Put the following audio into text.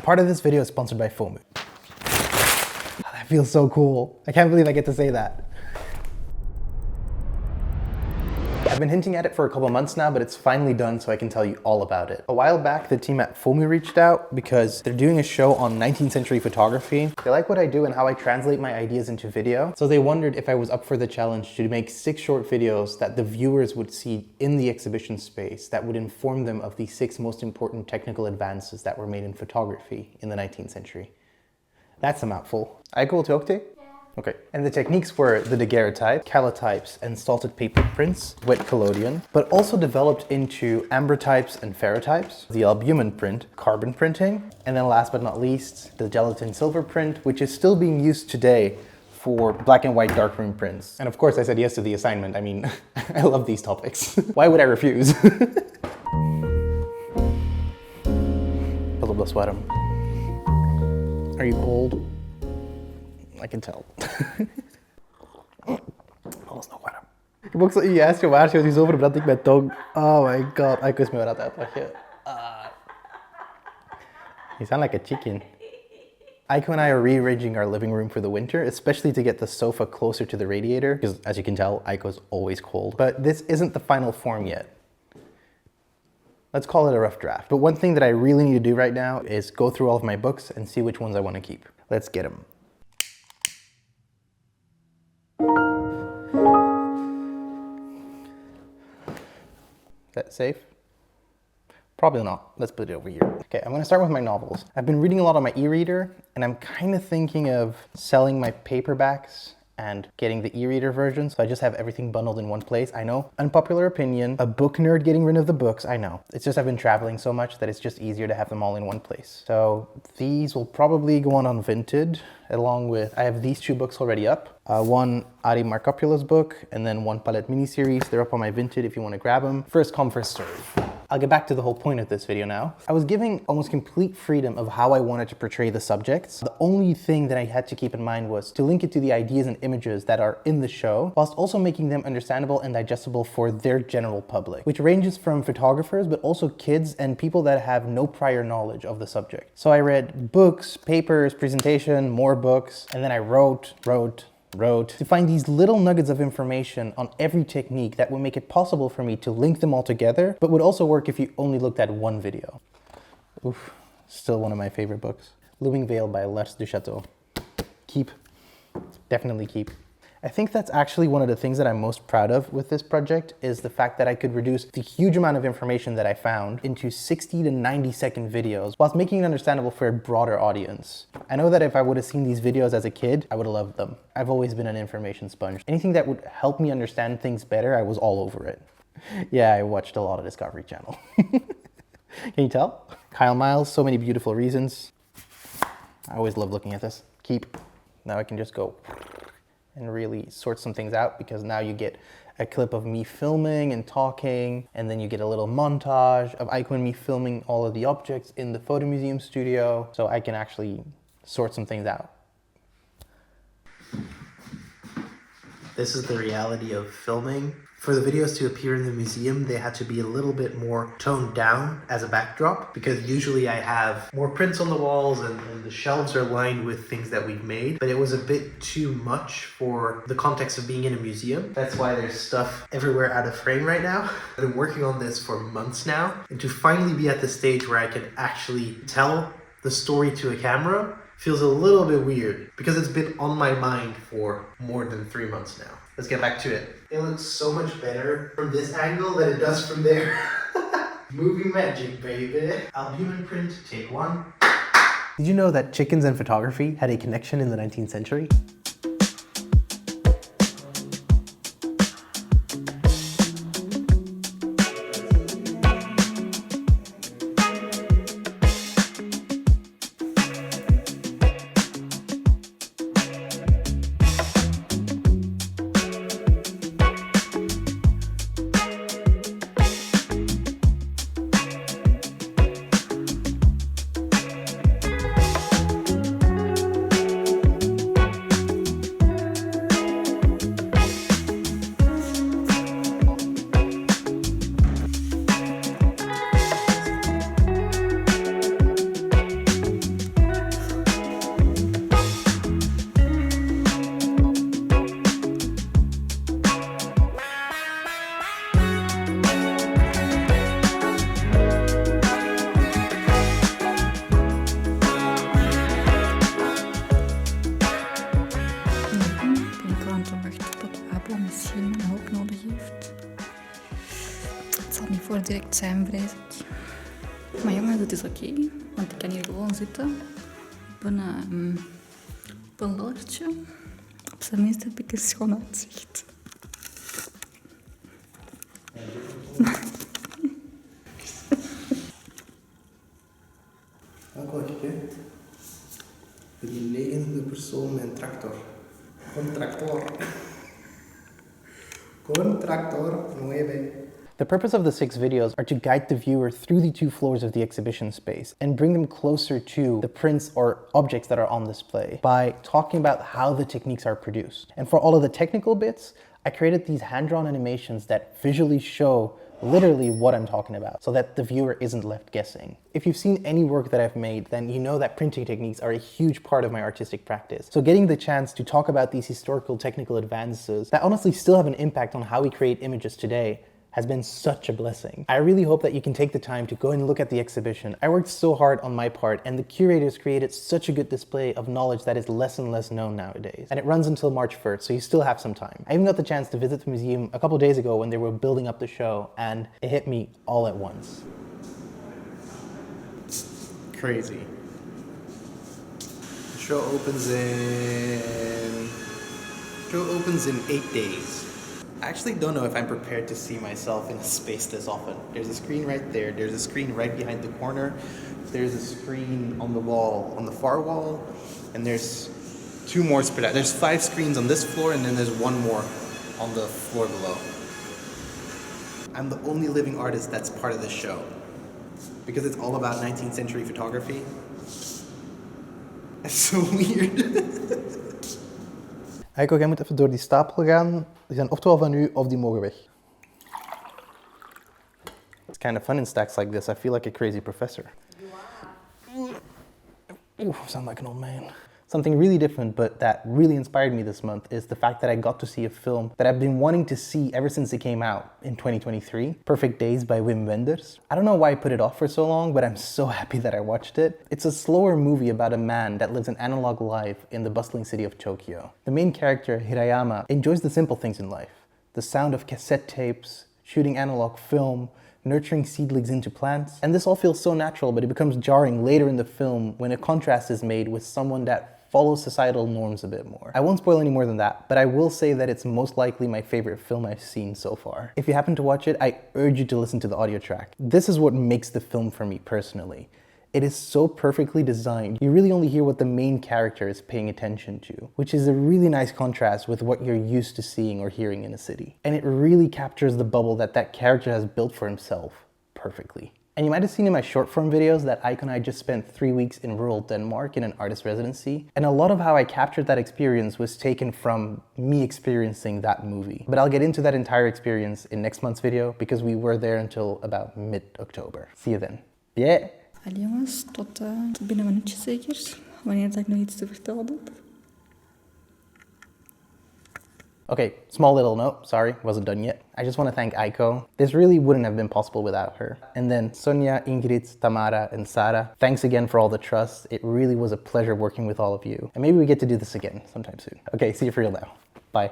part of this video is sponsored by FOMU. That feels so cool. I can't believe I get to say that. I've been hinting at it for a couple months now, but it's finally done, so I can tell you all about it. A while back, the team at FOMU reached out because they're doing a show on 19th century photography. They like what I do and how I translate my ideas into video. So they wondered if I was up for the challenge to make 6 short videos that the viewers would see in the exhibition space that would inform them of the 6 most important technical advances that were made in photography in the 19th century. That's a mouthful. Aiko Roegiest? Okay, and the techniques were the daguerreotype, calotypes, and salted paper prints, wet collodion, but also developed into ambrotypes and ferrotypes, the albumin print, carbon printing, and then last but not least, the gelatin silver print, which is still being used today for black and white darkroom prints. And of course I said yes to the assignment. I mean, I love these topics. Why would I refuse? Are you cold? I kan tell. Alles nog warm. Ik heb ook zo juist gewaarschuwd, die zo verbrand ik mijn tong. Oh my god, ik wist me wat dat uitlachen. You sound like a chicken. Aiko and I are rearranging our living room for the winter, especially to get the sofa closer to the radiator, because as you can tell, Aiko's always cold. But this isn't the final form yet. Let's call it a rough draft. But one thing that I really need to do right now is go through all of my books and see which ones I want to keep. Let's get them. Is that safe? Probably not. Let's put it over here. Okay, I'm gonna start with my novels. I've been reading a lot on my e-reader, and I'm kind of thinking of selling my paperbacks and getting the e-reader version, so I just have everything bundled in one place. I know, unpopular opinion, a book nerd getting rid of the books, I know. It's just I've been traveling so much that it's just easier to have them all in one place. So these will probably go on Vinted, along with, I have these 2 books already up. One Ari Markopoulos book, and then one Palette miniseries. They're up on my Vinted if you want to grab them. First come, first serve. I'll get back to the whole point of this video now. I was giving almost complete freedom of how I wanted to portray the subjects. The only thing that I had to keep in mind was to link it to the ideas and images that are in the show, whilst also making them understandable and digestible for their general public, which ranges from photographers, but also kids and people that have no prior knowledge of the subject. So I read books, papers, presentation, more books, and then I wrote to find these little nuggets of information on every technique that would make it possible for me to link them all together, but would also work if you only looked at one video. Oof, still one of my favorite books. Looming Veil by Lars du Chateau. Keep, definitely keep. I think that's actually one of the things that I'm most proud of with this project is the fact that I could reduce the huge amount of information that I found into 60 to 90 second videos whilst making it understandable for a broader audience. I know that if I would have seen these videos as a kid, I would have loved them. I've always been an information sponge. Anything that would help me understand things better, I was all over it. Yeah, I watched a lot of Discovery Channel. Can you tell? Kyle Miles, So Many Beautiful Reasons. I always love looking at this. Keep. Now I can just go and really sort some things out, because now you get a clip of me filming and talking, and then you get a little montage of Aiko and me filming all of the objects in the photo museum studio, so I can actually sort some things out. This is the reality of filming. For the videos to appear in the museum, they had to be a little bit more toned down as a backdrop, because usually I have more prints on the walls and the shelves are lined with things that we've made, but it was a bit too much for the context of being in a museum. That's why there's stuff everywhere out of frame right now. I've been working on this for months now, and to finally be at the stage where I can actually tell the story to a camera feels a little bit weird, because it's been on my mind for more than 3 months now. Let's get back to it. It looks so much better from this angle than it does from there. Movie magic, baby. Albumin print, take 1. Did you know that chickens and photography had a connection in the 19th century? direct zijn, vrees ik. Maar jongen, dat is oké, want ik kan hier gewoon zitten op een laddertje. Op zijn minst heb ik een schoon uitzicht. Ook wel gek, hè? Die negende persoon met een tractor. Contractor. Contractor, nueve. The purpose of the 6 videos are to guide the viewer through the 2 floors of the exhibition space and bring them closer to the prints or objects that are on display by talking about how the techniques are produced. And for all of the technical bits, I created these hand-drawn animations that visually show literally what I'm talking about so that the viewer isn't left guessing. If you've seen any work that I've made, then you know that printing techniques are a huge part of my artistic practice. So getting the chance to talk about these historical technical advances that honestly still have an impact on how we create images today has been such a blessing. I really hope that you can take the time to go and look at the exhibition. I worked so hard on my part, and the curators created such a good display of knowledge that is less and less known nowadays. And it runs until March 1st, so you still have some time. I even got the chance to visit the museum a couple days ago when they were building up the show, and it hit me all at once. Crazy. The show opens in 8 days. I actually don't know if I'm prepared to see myself in a space this often. There's a screen right there. There's a screen right behind the corner. There's a screen on the wall, on the far wall. And there's 2 more spread out. There's 5 screens on this floor, and then there's 1 more on the floor below. I'm the only living artist that's part of this show. Because it's all about 19th century photography. It's so weird. Aiko, jij moet even door die stapel gaan. Die zijn oftewel van u, of die mogen weg. It's kind of fun in stacks like this. I feel like a crazy professor. Ooh, I sound like an old man. Something really different, but that really inspired me this month, is the fact that I got to see a film that I've been wanting to see ever since it came out in 2023, Perfect Days by Wim Wenders. I don't know why I put it off for so long, but I'm so happy that I watched it. It's a slower movie about a man that lives an analog life in the bustling city of Tokyo. The main character, Hirayama, enjoys the simple things in life. The sound of cassette tapes, shooting analog film, nurturing seedlings into plants. And this all feels so natural, but it becomes jarring later in the film when a contrast is made with someone that follows societal norms a bit more. I won't spoil any more than that, but I will say that it's most likely my favorite film I've seen so far. If you happen to watch it, I urge you to listen to the audio track. This is what makes the film for me personally. It is so perfectly designed. You really only hear what the main character is paying attention to, which is a really nice contrast with what you're used to seeing or hearing in a city. And it really captures the bubble that that character has built for himself perfectly. And you might have seen in my short form videos that Aiko and I just spent 3 weeks in rural Denmark in an artist residency. And a lot of how I captured that experience was taken from me experiencing that movie. But I'll get into that entire experience in next month's video because we were there until about mid-October. See you then. Yeah! Allee jongens, tot binnen een minuutje zeker, wanneer ik nog iets te vertellen heb. Okay, small little note, sorry, wasn't done yet. I just want to thank Aiko. This really wouldn't have been possible without her. And then Sonia, Ingrid, Tamara, and Sara, thanks again for all the trust. It really was a pleasure working with all of you. And maybe we get to do this again sometime soon. Okay, see you for real now. Bye.